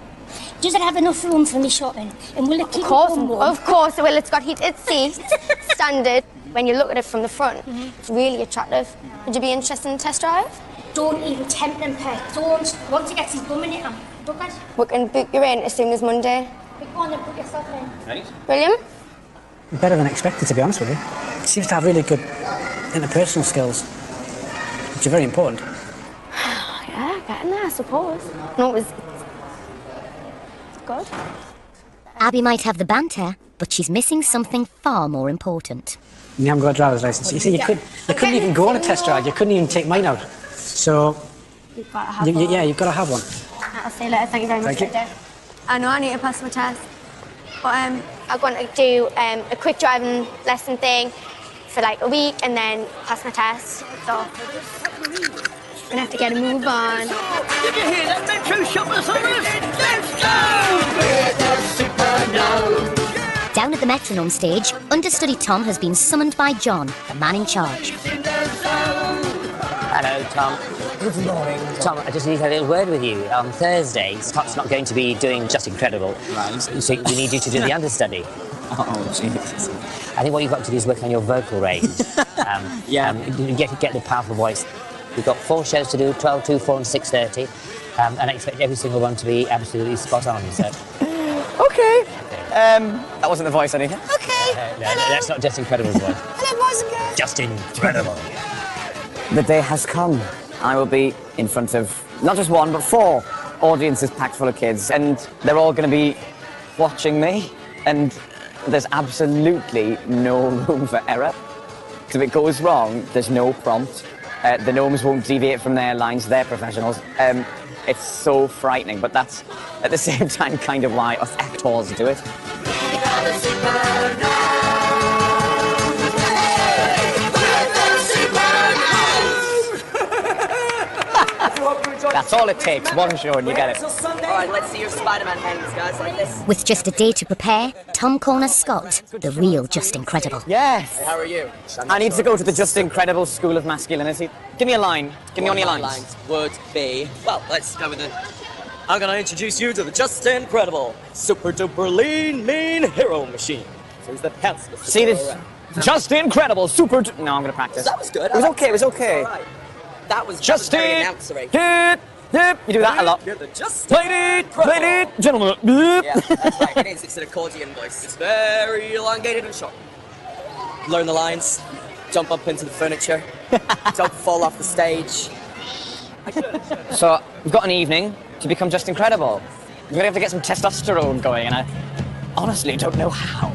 [SPEAKER 15] Does it have enough room for me shopping? And will it keep
[SPEAKER 2] Of course it will. It's got heated seats, standard. when you look at it from the front, it's really attractive. Would you be interested in a test drive?
[SPEAKER 15] Don't even tempt them, Pet. Don't. Once he gets his bum in it, book it.
[SPEAKER 2] We can book you in as soon as Monday.
[SPEAKER 15] Go on then, put yourself in.
[SPEAKER 5] Right.
[SPEAKER 2] William?
[SPEAKER 16] Better than expected, to be honest with you. Seems to have really good interpersonal skills, which are very important.
[SPEAKER 2] Yeah, getting there, I suppose. No, it was good.
[SPEAKER 1] Abby might have the banter, but she's missing something far more important.
[SPEAKER 16] You haven't got a driver's license. You see, you couldn't even go on a test drive. You couldn't even take mine out. So,
[SPEAKER 2] You've got to have one.
[SPEAKER 16] yeah, you've got to have one.
[SPEAKER 2] I'll see you later. Thank you very much.
[SPEAKER 16] Thank you.
[SPEAKER 2] I know I need to pass my test, but I'm going to do a quick driving lesson thing for like a week and then pass my test. So I'm gonna have to get a move on.
[SPEAKER 6] Did you hear that Metro Shoplife S01E03? Let's go!
[SPEAKER 1] Down at the metronome stage, understudy Tom has been summoned by John, the man in charge.
[SPEAKER 17] Hello, Tom. Good morning. Tom, I just need to have a little word with you. On Thursday, Scott's not going to be doing Just Incredible. Right. So we need you to do the understudy.
[SPEAKER 5] Oh, Jesus.
[SPEAKER 17] I think what you've got to do is work on your vocal range. Get the powerful voice. We've got 4 shows to do, 12, 2, 4 and 6:30. And I expect every single one to be absolutely spot on, so...
[SPEAKER 5] Okay. That wasn't the voice, anything.
[SPEAKER 17] Okay. No, that's not Just Incredible's voice.
[SPEAKER 15] Hello, boys and girls.
[SPEAKER 17] Just Incredible.
[SPEAKER 5] The day has come. I will be in front of not just 1, but 4 audiences packed full of kids, and they're all going to be watching me, and there's absolutely no room for error. Because if it goes wrong, there's no prompt. The gnomes won't deviate from their lines, they're professionals. It's so frightening, but that's, at the same time, kind of why us actors do it. That's all it takes, one show and you get it.
[SPEAKER 12] Alright, let's see your Spider-Man hands, guys, like this.
[SPEAKER 1] With just a day to prepare, Tom corners Scott, the real Just Incredible.
[SPEAKER 5] Yes!
[SPEAKER 12] How are you?
[SPEAKER 5] I need to go to the Just Incredible School of Masculinity. Give me a line. Give me one of your lines.
[SPEAKER 12] Would be... Well, let's go with the... I'm gonna introduce you to the Just Incredible Super Duper Lean Mean Hero Machine. So he's the pants.
[SPEAKER 5] See this? Just Incredible Super... No, I'm gonna practice.
[SPEAKER 12] That was good.
[SPEAKER 5] It was okay, it was okay.
[SPEAKER 12] Right. That was
[SPEAKER 5] Just
[SPEAKER 12] very
[SPEAKER 5] You
[SPEAKER 12] announcery.
[SPEAKER 5] do that a lot.
[SPEAKER 12] You're the Just
[SPEAKER 5] Ladies, gentlemen.
[SPEAKER 12] Yeah, that's right. It is. It's an accordion voice. It's very elongated and short. Learn the lines. Jump up into the furniture. Don't fall off the stage.
[SPEAKER 5] So, we've got an evening to become Just Incredible. We're gonna have to get some testosterone going, and I honestly don't know how.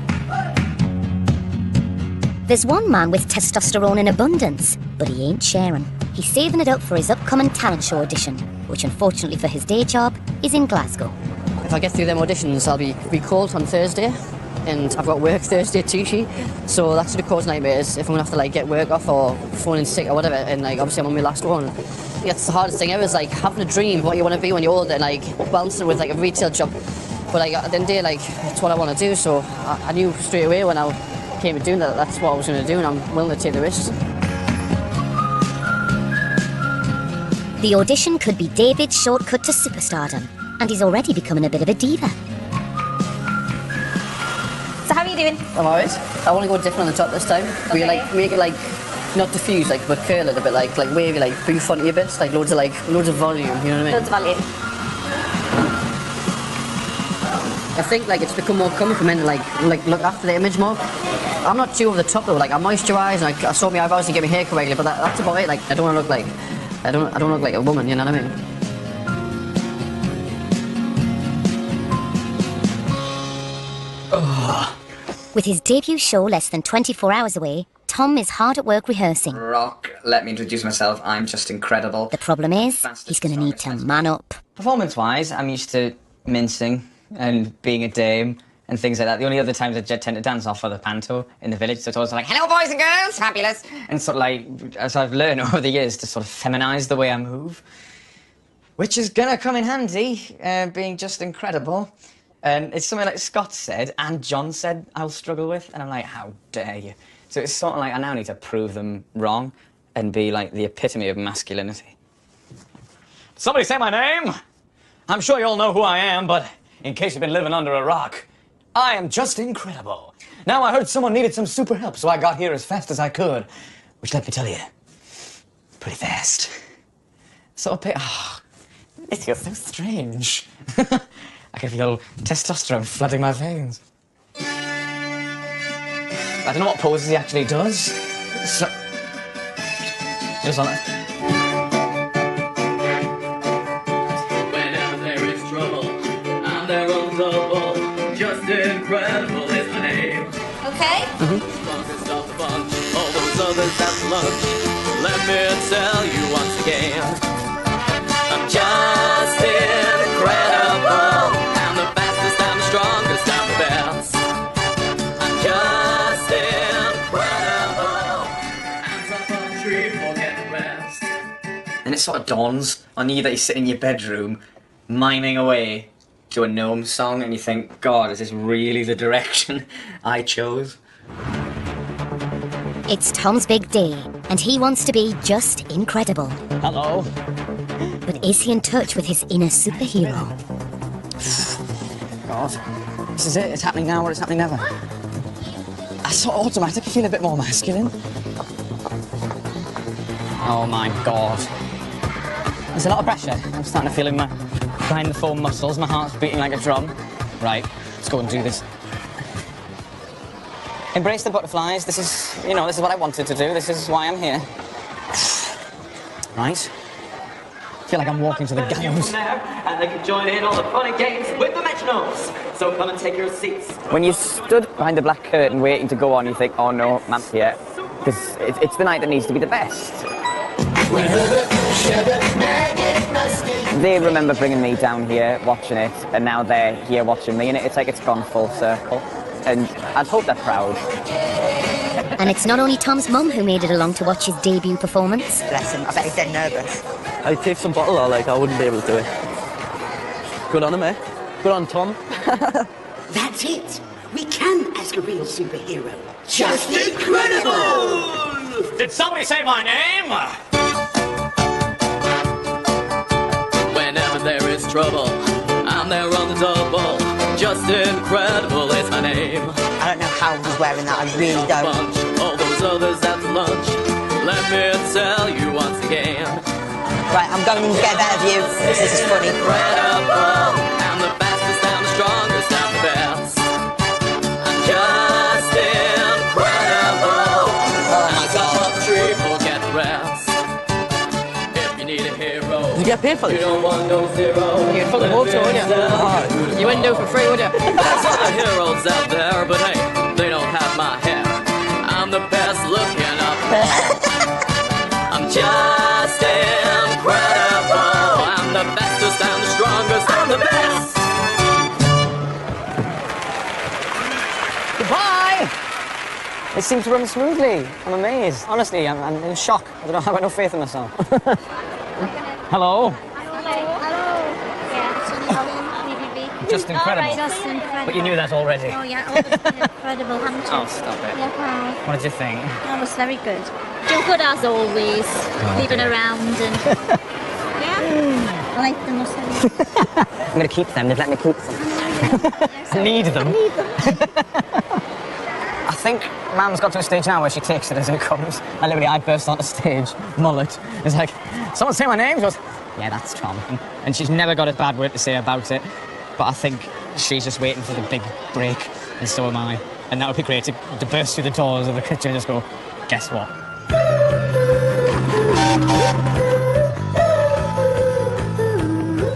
[SPEAKER 1] There's one man with testosterone in abundance, but he ain't sharing. He's saving it up for his upcoming talent show audition, which unfortunately for his day job is in Glasgow.
[SPEAKER 4] If I get through them auditions, I'll be recalled on Thursday, and I've got work Thursday too, so that's going to cause nightmares if I'm going to have to like get work off or phone in sick or whatever, and like obviously I'm on my last one. That's the hardest thing ever, is like having a dream of what you want to be when you're older and like balancing it with like a retail job. But like at the end of the day, like it's what I want to do, so I knew straight away when I came to doing that, that's what I was going to do, and I'm willing to take the risks.
[SPEAKER 1] The audition could be David's shortcut to superstardom, and he's already becoming a bit of a diva.
[SPEAKER 8] So how are you doing?
[SPEAKER 4] I'm alright. I want to go different on the top this time. Okay. We like make it like not diffuse, like but curl it a bit, like wavy, like boof onto your bits, like loads of volume. You know what I mean?
[SPEAKER 8] Loads of volume.
[SPEAKER 4] I think like it's become more common for men to like look after the image more. I'm not too over the top though. Like I moisturise and I sort my eyebrows and get my hair correctly, but that's about it. Like I don't want to look like I don't look like a woman. You know what I mean?
[SPEAKER 1] With his debut show less than 24 hours away, Tom is hard at work rehearsing.
[SPEAKER 5] Rock, let me introduce myself. I'm Just Incredible.
[SPEAKER 1] The problem is, he's going to need to man up.
[SPEAKER 5] Performance-wise, I'm used to mincing and being a dame and things like that. The only other times I tend to dance off are the panto in the village, so it's always like, hello boys and girls, fabulous. And sort of like, as I've learned over the years to sort of feminise the way I move, which is gonna come in handy, being Just Incredible. And it's something like Scott said and John said I'll struggle with, and I'm like, how dare you? So it's sort of like I now need to prove them wrong and be like the epitome of masculinity. Somebody say my name! I'm sure you all know who I am, but in case you've been living under a rock, I am Just Incredible. Now I heard someone needed some super help, so I got here as fast as I could. Which, let me tell you, pretty fast. So, it feels so strange. I can feel testosterone flooding my veins. I don't know what poses he actually does. So... just on it.
[SPEAKER 6] Whenever there is trouble, I'm there on double. Just incredible is my name.
[SPEAKER 2] Okay.
[SPEAKER 6] Strongest of the bunch, all those others at lunch. Let me tell you once again, I'm just incredible. I'm the fastest, I'm the strongest, I'm the best. I'm just incredible. I'm top of the tree, forget the rest.
[SPEAKER 5] And it sort of dawns on you that you sit in your bedroom, miming away to a gnome song, and you think, God, is this really the direction I chose?
[SPEAKER 1] It's Tom's big day, and he wants to be just incredible.
[SPEAKER 5] Hello.
[SPEAKER 1] But is he in touch with his inner superhero?
[SPEAKER 5] God, this is it. It's happening now or it's happening never. I sort of automatically feel a bit more masculine. Oh my God. There's a lot of pressure. I'm starting to feel in my behind the foam muscles. My heart's beating like a drum. Right, let's go and do this. Embrace the butterflies. This is, you know, this is what I wanted to do. This is why I'm here. Right. I feel like I'm walking to the gallows.
[SPEAKER 6] And they can join in all the fun and games with the metronomes. So come and take your seats.
[SPEAKER 5] When you stood behind the black curtain waiting to go on, you think, oh no, Matt's here. Because it's the night that needs to be the best. They remember bringing me down here, watching it, and now they're here watching me, and it's like it's gone full circle. And I'd hope they're proud.
[SPEAKER 1] And it's not only Tom's mum who made it along to watch his debut performance.
[SPEAKER 10] Bless him, I bet he's dead nervous.
[SPEAKER 3] I'd take some bottle or like I wouldn't be able to do it. Good on him, eh? Good on Tom.
[SPEAKER 18] That's it. We can ask a real superhero.
[SPEAKER 6] Just incredible!
[SPEAKER 5] Did somebody say my name?
[SPEAKER 6] Whenever there is trouble, I'm there on the double. Just incredible is my name.
[SPEAKER 10] I don't know how he's wearing that, I really don't.
[SPEAKER 6] Bunch, all those others at lunch. Let me tell you once again.
[SPEAKER 10] Right, I'm going to get a better view. This is funny.
[SPEAKER 6] Incredible. I'm the fastest, I'm the strongest, I'm the best. I'm just incredible. I'm top of the tree, forget the rest. If you need a hero,
[SPEAKER 3] Did you get paid for this?
[SPEAKER 6] you don't want no zero.
[SPEAKER 4] You'd fucking hope so, wouldn't you? You wouldn't do it for free, would you?
[SPEAKER 6] There's other heroes out there, but hey, they don't have my hair. I'm the best looking up there. I'm just incredible. I'm the fastest, I'm the strongest, I'm the best.
[SPEAKER 5] Goodbye! It seems to run smoothly. I'm amazed. Honestly, I'm in shock. I don't know, I've got no faith in myself. Hello? Just incredible.
[SPEAKER 15] Just incredible.
[SPEAKER 5] But you knew that already.
[SPEAKER 15] Oh yeah, always been incredible, haven't you?
[SPEAKER 5] Oh, stop it.
[SPEAKER 15] Yeah, hi.
[SPEAKER 5] What did you think?
[SPEAKER 15] That was very good. You're good as always, leaving around and... yeah, I like the mustache.
[SPEAKER 5] I'm going to keep them. They've let me keep them. I need them. I think Mam's got to a stage now where she takes it as it comes. And literally, I burst onto stage, mullet. It's like, someone say my name? She goes, yeah, that's Tom. And she's never got a bad word to say about it. But I think she's just waiting for the big break, and so am I. And that would be great to burst through the doors of the kitchen and just go, guess what?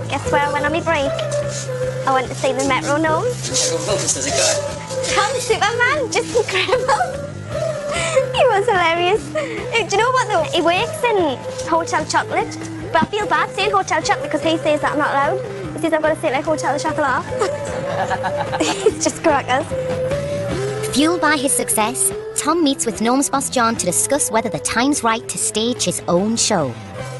[SPEAKER 2] Guess where I went on my break? I went to see the metronomes.
[SPEAKER 5] Does it go?
[SPEAKER 2] Tom Superman, just incredible. He was hilarious. Do you know what though? He works in Hotel Chocolate, but I feel bad saying Hotel Chocolate because he says that I'm not allowed. He says I've got to say it like Hotel Chocolate. He's just crackers.
[SPEAKER 1] Fueled by his success, Tom meets with Gnome's boss John to discuss whether the time's right to stage his own show,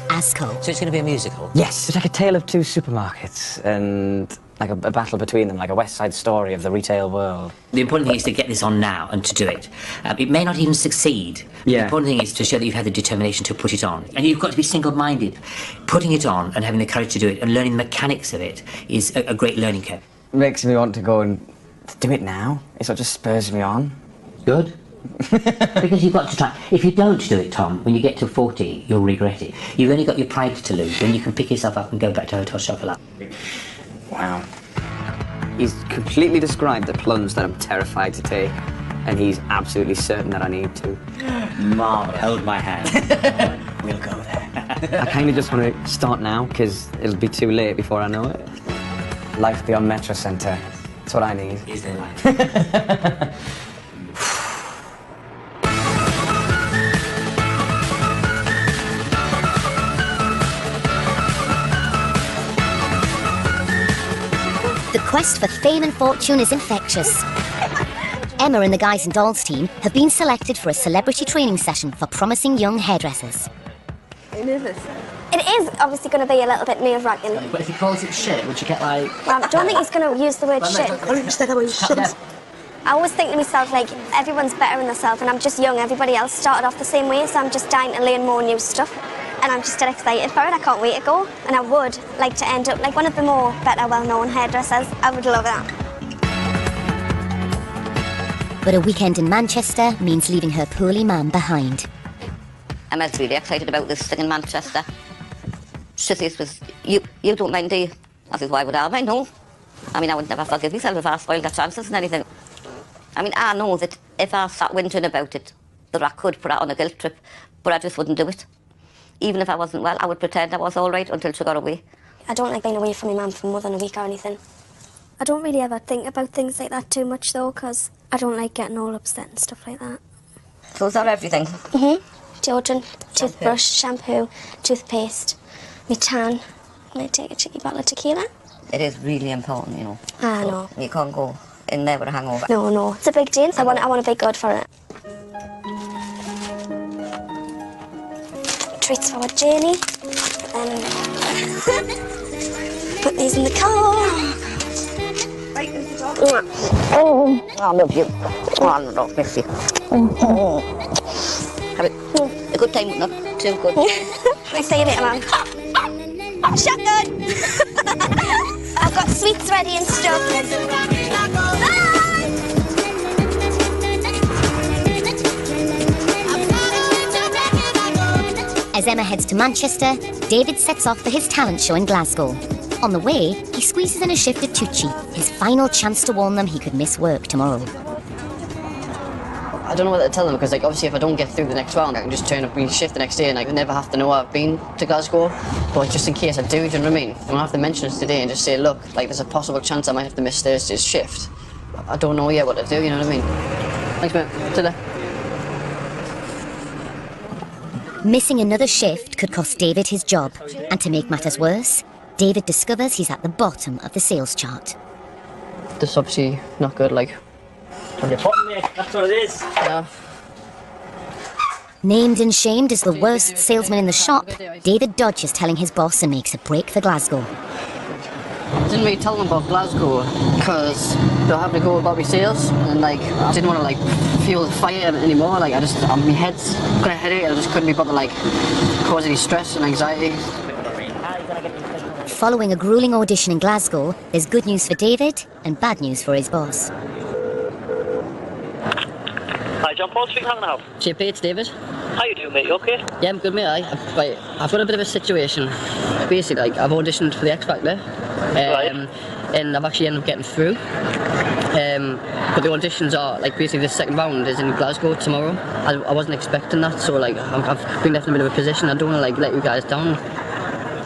[SPEAKER 1] Asco.
[SPEAKER 17] So it's going to be a musical?
[SPEAKER 5] Yes, it's like a tale of two supermarkets and like a battle between them, like a West Side Story of the retail world.
[SPEAKER 17] The important thing is to get this on now and to do it. It may not even succeed.
[SPEAKER 5] Yeah.
[SPEAKER 17] The important thing is to show that you've had the determination to put it on. And you've got to be single-minded. Putting it on and having the courage to do it and learning the mechanics of it is a great learning curve.
[SPEAKER 5] Makes me want to go and do it now. It sort of just spurs me on.
[SPEAKER 17] Good. Because you've got to try. If you don't do it, Tom, when you get to 40, you'll regret it. You've only got your pride to lose, then you can pick yourself up and go back to Hotel Shoplife.
[SPEAKER 5] Wow. He's completely described the plunge that I'm terrified to take, and he's absolutely certain that I need to.
[SPEAKER 17] Mom, hold my hand. We'll go there.
[SPEAKER 5] I kind of just want to start now, because it'll be too late before I know it. Life beyond Metro Centre. That's what I need.
[SPEAKER 17] Is there life?
[SPEAKER 1] The quest for fame and fortune is infectious. Emma and the Guys and Dolls team have been selected for a celebrity training session for promising young hairdressers.
[SPEAKER 2] Are you nervous? It is obviously going to be a little bit nerve-wracking.
[SPEAKER 17] But if he calls it shit, would you get like...
[SPEAKER 2] Well, I don't think he's going to use the word shit. I always think to myself, like, everyone's better than themselves, and I'm just young. Everybody else started off the same way, so I'm just dying to learn more new stuff. And I'm just dead excited for it. I can't wait to go. And I would like to end up like one of the more better well-known hairdressers. I would love that.
[SPEAKER 1] But a weekend in Manchester means leaving her poorly man behind.
[SPEAKER 13] Emma's really excited about this thing in Manchester. She says, you don't mind, do you? I said, why would I mind? No. I mean, I would never forgive myself if I spoiled the chances and anything. I mean, I know that if I sat whinging about it, that I could put her on a guilt trip, but I just wouldn't do it. Even if I wasn't well, I would pretend I was all right until she got away.
[SPEAKER 2] I don't like being away from my mum for more than a week or anything. I don't really ever think about things like that too much, though, because I don't like getting all upset and stuff like that.
[SPEAKER 13] So is that everything?
[SPEAKER 2] Deodorant, toothbrush, shampoo, toothpaste, my tan. I might take a cheeky bottle of tequila.
[SPEAKER 13] It is really important, you know.
[SPEAKER 2] I know.
[SPEAKER 13] You can't go in there with a hangover.
[SPEAKER 2] No. It's a big deal, so I want to be good for it. Treats for our journey. Put these in the car.
[SPEAKER 13] Oh, I love you. Oh, I love miss you. Have it a good time, but not too good.
[SPEAKER 2] I see you later, man. Shotgun! I've got sweets ready and stuff.
[SPEAKER 1] As Emma heads to Manchester, David sets off for his talent show in Glasgow. On the way, he squeezes in a shift at Tucci, his final chance to warn them he could miss work tomorrow.
[SPEAKER 4] I don't know what to tell them, because like obviously if I don't get through the next round, I can just turn up and shift the next day and I never have to know I've been to Glasgow. But just in case I do, you know what I mean? I don't have to mention it today and just say, look, like there's a possible chance I might have to miss Thursday's shift. I don't know yet what to do, you know what I mean? Thanks, mate. Ta-da.
[SPEAKER 1] Missing another shift could cost David his job, and to make matters worse, David discovers he's at the bottom of the sales chart.
[SPEAKER 4] This is obviously not good, like...
[SPEAKER 7] On your bottom, mate. That's what it is.
[SPEAKER 4] Yeah.
[SPEAKER 1] Named and shamed as the worst salesman in the shop, David dodges telling his boss and makes a break for Glasgow.
[SPEAKER 4] I didn't really tell them about Glasgow because they were having to go about my sales, and like I didn't want to like fuel the fire anymore. Like my head's got a headache, and I just couldn't be bothered like cause any stress and anxiety.
[SPEAKER 1] Following a gruelling audition in Glasgow, there's good news for David and bad news for his boss.
[SPEAKER 7] Hi, John Paul speaking. How can I help?
[SPEAKER 4] JP, it's David.
[SPEAKER 7] How you doing, mate? You okay?
[SPEAKER 4] Yeah, I'm good, mate. I've got a bit of a situation. Basically, like I've auditioned for the X Factor, and I've actually ended up getting through. But the auditions are like basically the second round is in Glasgow tomorrow. I wasn't expecting that, so like I've been left in a bit of a position. I don't want to like let you guys down.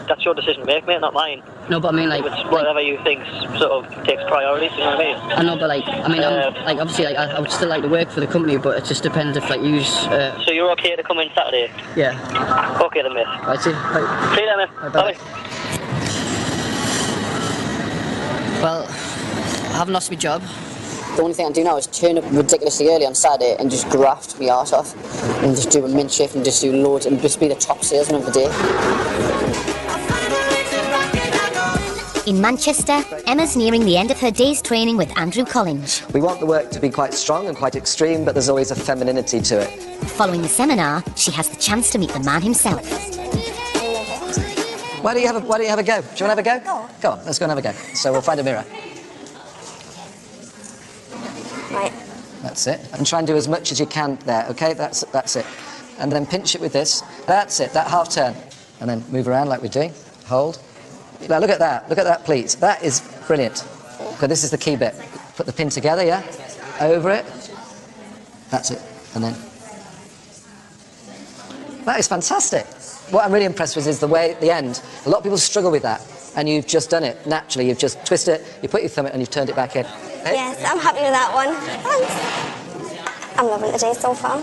[SPEAKER 7] That's your decision to make, mate, not mine.
[SPEAKER 4] No, but I mean like
[SPEAKER 7] it's whatever you think sort of takes priority. You know what I mean?
[SPEAKER 4] I know, but like I mean, I'm, like obviously like I would still like to work for the company, but it just depends if like you.
[SPEAKER 7] So you're okay to come in Saturday?
[SPEAKER 4] Yeah.
[SPEAKER 7] Okay then, mate.
[SPEAKER 4] Right, see. Right.
[SPEAKER 7] See you then, mate. Bye.
[SPEAKER 4] Well, I haven't lost my job. The only thing I do now is turn up ridiculously early on Saturday and just graft my arse off and just do a mint shift and just do loads and just be the top salesman of the day.
[SPEAKER 1] In Manchester, Emma's nearing the end of her day's training with Andrew Collins.
[SPEAKER 19] We want the work to be quite strong and quite extreme, but there's always a femininity to it.
[SPEAKER 1] Following the seminar, she has the chance to meet the man himself.
[SPEAKER 19] Why don't you have a go? Do you want to have a go? Go on, let's go and have a go. So we'll find a mirror.
[SPEAKER 2] Right.
[SPEAKER 19] That's it. And try and do as much as you can there, okay? That's it. And then pinch it with this. That's it, that half turn. And then move around like we're doing. Hold. Now look at that, please. That is brilliant. Okay, this is the key bit. Put the pin together, yeah? Over it. That's it. And then... That is fantastic. What I'm really impressed with is the way at the end. A lot of people struggle with that. And you've just done it naturally. You've just twisted it, you put your thumb in, and you've turned it back in. Hey?
[SPEAKER 2] Yes, I'm happy with that one. Thanks. I'm loving the day so far.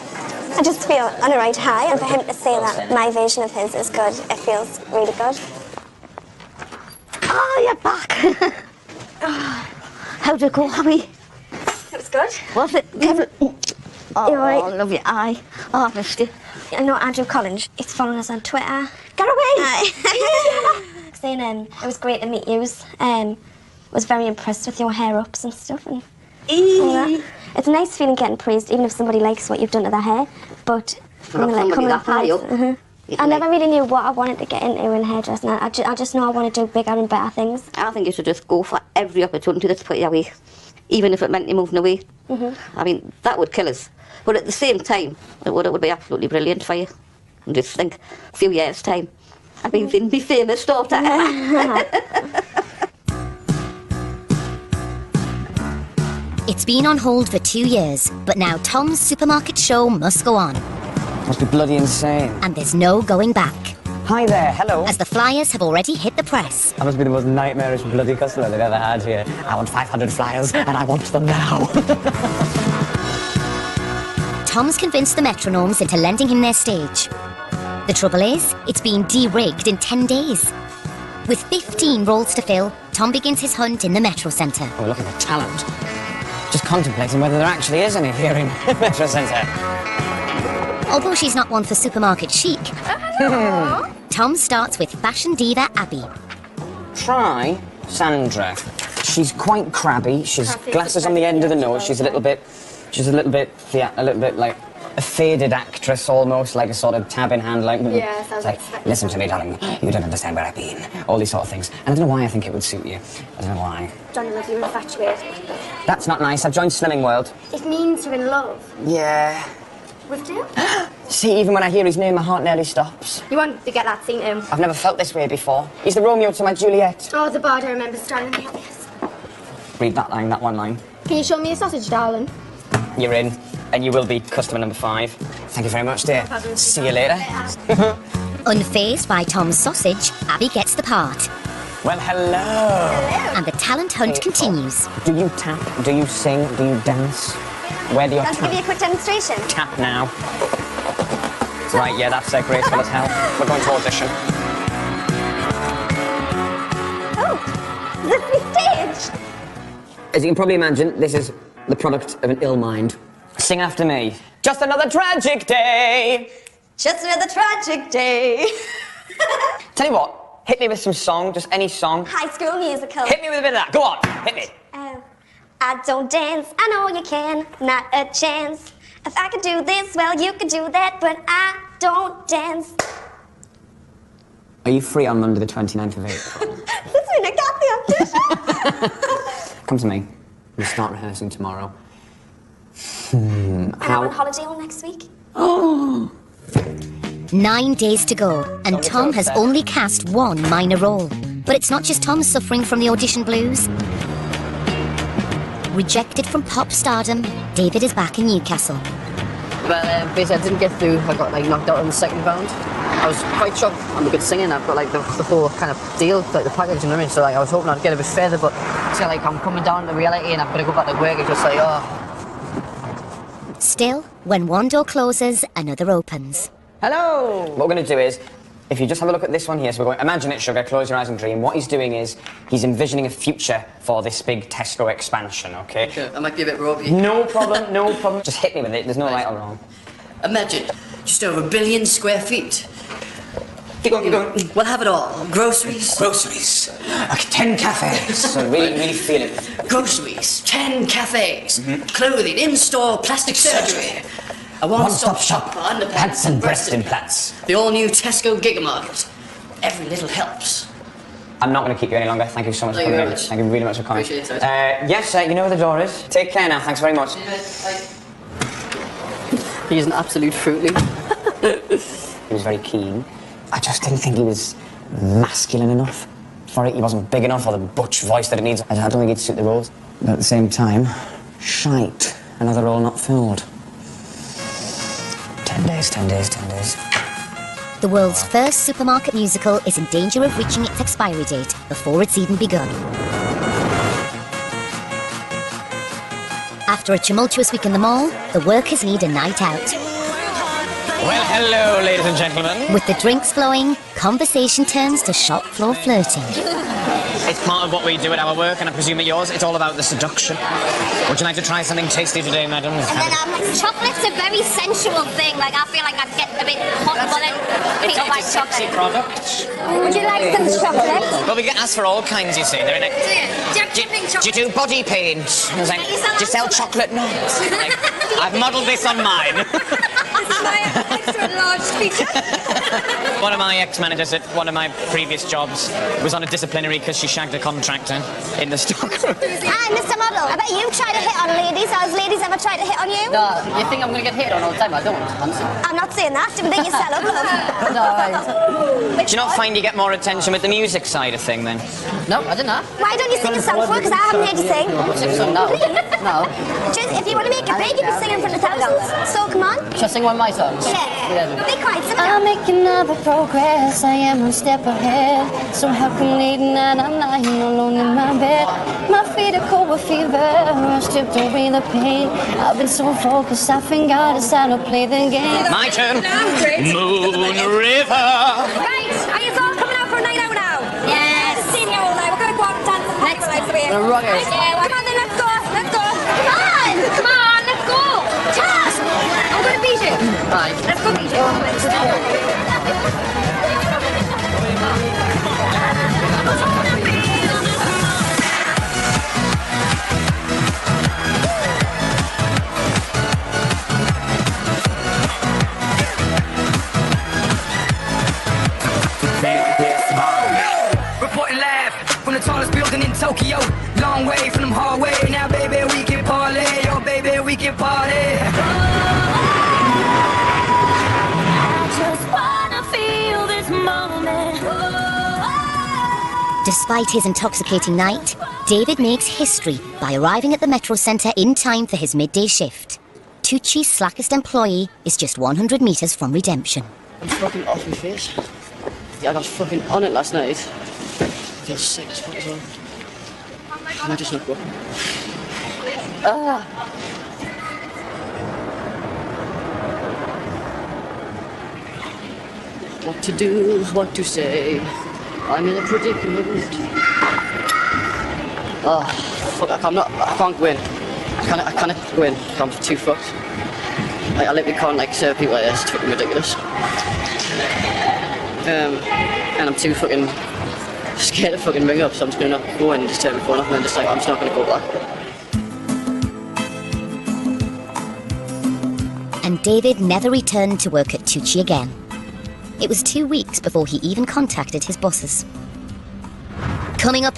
[SPEAKER 2] I just feel on a right high, and for him to say that my version of his is good, it feels really good.
[SPEAKER 13] Oh, you're back. How did it go, Abby?
[SPEAKER 2] It was good.
[SPEAKER 13] Was it?
[SPEAKER 2] Oh,
[SPEAKER 13] Oh, I love your eye. Oh, I missed you.
[SPEAKER 2] I know Andrew Collins. He's following us on Twitter. Get away! Saying it was great to meet you. Was very impressed with your hair ups and stuff. And all that. It's a nice feeling getting praised, even if somebody likes what you've done to their hair. But
[SPEAKER 13] coming that high up.
[SPEAKER 2] I never really knew what I wanted to get into in hairdressing. I just know I want to do bigger and better things.
[SPEAKER 13] I think you should just go for every opportunity that's put your way, even if it meant you moving away. I mean, that would kill us. But at the same time, it would be absolutely brilliant for you. And just think, a few years' time, I'd be the famous daughter.
[SPEAKER 1] It's been on hold for 2 years, but now Tom's supermarket show must go on.
[SPEAKER 5] Must be bloody insane.
[SPEAKER 1] And there's no going back.
[SPEAKER 5] Hi there, hello.
[SPEAKER 1] As the flyers have already hit the press.
[SPEAKER 5] I must be the most nightmarish bloody customer they've ever had here. I want 500 flyers, and I want them now.
[SPEAKER 1] Tom's convinced the metronomes into lending him their stage. The trouble is, it's been de-rigged in 10 days. With 15 roles to fill, Tom begins his hunt in the Metro Centre.
[SPEAKER 5] Oh, we're looking for talent. Just contemplating whether there actually is any here in Metro Centre.
[SPEAKER 1] Although she's not one for supermarket chic, Tom starts with fashion diva Abby.
[SPEAKER 5] Try Sandra. She's quite crabby. She's glasses on the end of the nose. She's a little bit like a faded actress, almost like a sort of tab in hand, like.
[SPEAKER 2] Yeah, sounds like.
[SPEAKER 5] Listen to me, darling. You don't understand where I've been. All these sort of things. And I don't know why I think it would suit you. I don't know why.
[SPEAKER 2] Johnny loves you infatuated.
[SPEAKER 5] That's not nice. I've joined Slimming World.
[SPEAKER 2] It means you're in love.
[SPEAKER 5] Yeah.
[SPEAKER 2] With Dale?
[SPEAKER 5] See, even when I hear his name, my heart nearly stops.
[SPEAKER 2] You want to get that scene in?
[SPEAKER 5] I've never felt this way before. He's the Romeo to my Juliet.
[SPEAKER 2] Oh, the bard I remember starting the yes.
[SPEAKER 5] Read that line, that one line.
[SPEAKER 2] Can you show me a sausage, darling?
[SPEAKER 5] You're in, and you will be customer number 5. Thank you very much, dear. See you later.
[SPEAKER 1] Unfazed by Tom's sausage, Abby gets the part.
[SPEAKER 5] Well, hello.
[SPEAKER 1] And the talent hunt continues.
[SPEAKER 5] Do you tap? Do you sing? Do you dance? Where do you
[SPEAKER 2] Can I give you a quick demonstration?
[SPEAKER 5] Tap now. Right, yeah, that's graceful as hell. We're going to audition.
[SPEAKER 2] Oh, this is the stage.
[SPEAKER 5] As you can probably imagine, this is the product of an ill mind. Sing after me. Just another tragic day.
[SPEAKER 2] Just another tragic day.
[SPEAKER 5] Tell you what, hit me with some song, just any song.
[SPEAKER 2] High School Musical.
[SPEAKER 5] Hit me with a bit of that. Go on, hit me.
[SPEAKER 2] I don't dance, I know you can, not a chance. If I could do this, well, you could do that, but I don't dance.
[SPEAKER 5] Are you free on Monday the 29th of April?
[SPEAKER 2] That's when I got the audition.
[SPEAKER 5] Come to me. We'll start rehearsing tomorrow.
[SPEAKER 2] I'm on holiday all next week.
[SPEAKER 1] Oh! 9 days to go, and Tom has only cast one minor role. But it's not just Tom suffering from the audition blues. Rejected from pop stardom, David is back in Newcastle.
[SPEAKER 4] Well, basically I didn't get through. I got knocked out on the second round. I was quite shocked. I'm a good singer. I've got the whole kind of deal, the package, you know what I mean? So I was hoping I'd get a bit further, but it's I'm coming down to reality and I've got to go back to work. It's just
[SPEAKER 1] Still, when one door closes, another opens.
[SPEAKER 5] Hello! What we're going to do is, if you just have a look at this one here, so we're going, imagine it, sugar, close your eyes and dream. What he's doing is, he's envisioning a future for this big Tesco expansion, okay?
[SPEAKER 4] Okay, I might be a bit ropey.
[SPEAKER 5] No problem, no problem. Just hit me with it, there's no right or wrong.
[SPEAKER 4] Imagine, just over 1 billion square feet.
[SPEAKER 5] Keep going, keep going.
[SPEAKER 4] We'll have it all. Groceries.
[SPEAKER 5] Groceries. 10 cafes. So really feel it.
[SPEAKER 4] Groceries, 10 cafes. Clothing, in-store plastic surgery. A one-stop shop for underpants and breast implants. The all-new Tesco Gigamarket. Every little helps.
[SPEAKER 5] I'm not going to keep you any longer. Thank you so much for coming in. Thank you really much for coming.
[SPEAKER 4] Appreciate it.
[SPEAKER 5] Yes, you know where the door is. Take care now. Thanks very much.
[SPEAKER 4] He's an absolute fruitling.
[SPEAKER 5] He was very keen. I just didn't think he was masculine enough for it. He wasn't big enough for the butch voice that it needs. I don't think he'd suit the roles. But at the same time, shite. Another role not filled. 10 days, 10 days, 10 days.
[SPEAKER 1] The world's first supermarket musical is in danger of reaching its expiry date before it's even begun. After a tumultuous week in the mall, the workers need a night out.
[SPEAKER 5] Well, hello, ladies and gentlemen.
[SPEAKER 1] With the drinks flowing, conversation turns to shop floor flirting.
[SPEAKER 5] It's part of what we do at our work, and I presume at yours, it's all about the seduction. Would you like to try something tasty today, madam?
[SPEAKER 13] And then chocolate's a very sensual thing. Like, I feel like I'm getting a bit hot bothered. People like
[SPEAKER 5] sexy
[SPEAKER 13] chocolate.
[SPEAKER 5] product.
[SPEAKER 13] Would you like some chocolate?
[SPEAKER 5] Well, we get asked for all kinds, you see. They're in it. Do you do body paint? I was like, do you sell chocolate? No. Like, I've modelled this on mine.
[SPEAKER 13] This is my extra large feature.
[SPEAKER 5] One of my ex-managers at one of my previous jobs was on a disciplinary because she shagged a contractor in the stockroom.
[SPEAKER 13] Hi, Mr. Model. I bet you've tried to hit on ladies. Has ladies ever tried to hit on you?
[SPEAKER 4] No, you think I'm going to get hit on all the time? I don't.
[SPEAKER 13] I'm not saying that. Do you think you sell up, love?
[SPEAKER 4] No, right.
[SPEAKER 5] Do you not find you get more attention with the music side of thing then?
[SPEAKER 4] No, I didn't know.
[SPEAKER 13] Why don't you sing a song for it? Because I haven't heard you sing.
[SPEAKER 4] Sing a song now. No.
[SPEAKER 13] Just, if you want to make it big, you can sing in front of thousands. So, come on.
[SPEAKER 4] Shall I sing one of my songs?
[SPEAKER 13] Yeah. Be quiet, sit
[SPEAKER 2] I'm
[SPEAKER 13] down.
[SPEAKER 2] making another progress. I am one step ahead. So calculating that I'm lying alone in my bed. My feet are cold with fever. I stripped away the pain. I've been so focused, I forgot it's time to play the game.
[SPEAKER 5] My turn. Moon River.
[SPEAKER 13] Right, are you all coming out for a night out now? Yes. I've seen you all night. We're going to go out and dance some nights away.
[SPEAKER 4] Rock it.
[SPEAKER 13] Yeah, come on then, let's go. Let's go. Come on, let's go. Task. I'm going to beat you.
[SPEAKER 4] Right.
[SPEAKER 13] Let's go beat you.
[SPEAKER 20] Reporting live from the tallest building in Tokyo. Long way from them hallway. Now, baby, we can party. Oh, baby, we can party.
[SPEAKER 2] I just wanna feel this moment.
[SPEAKER 1] Despite his intoxicating night, David makes history by arriving at the Metro Centre in time for his midday shift. Tucci's slackest employee is just 100 metres from redemption.
[SPEAKER 4] I'm fucking off my face. Yeah, I got fucking on it last night. I feel sick as fuck as well. I might just not go. Ah! What to do, what to say. I'm in a predicament. Oh, fuck, I can't go in. I can't go in. I'm too fucked. I literally can't like serve people like this. It's fucking ridiculous. And I'm too fucking scared to fucking ring up, so I'm just gonna not go in and just turn my phone off and then just like, I'm just not gonna go back.
[SPEAKER 1] And David never returned to work at Tucci again. It was 2 weeks before he even contacted his bosses. Coming up in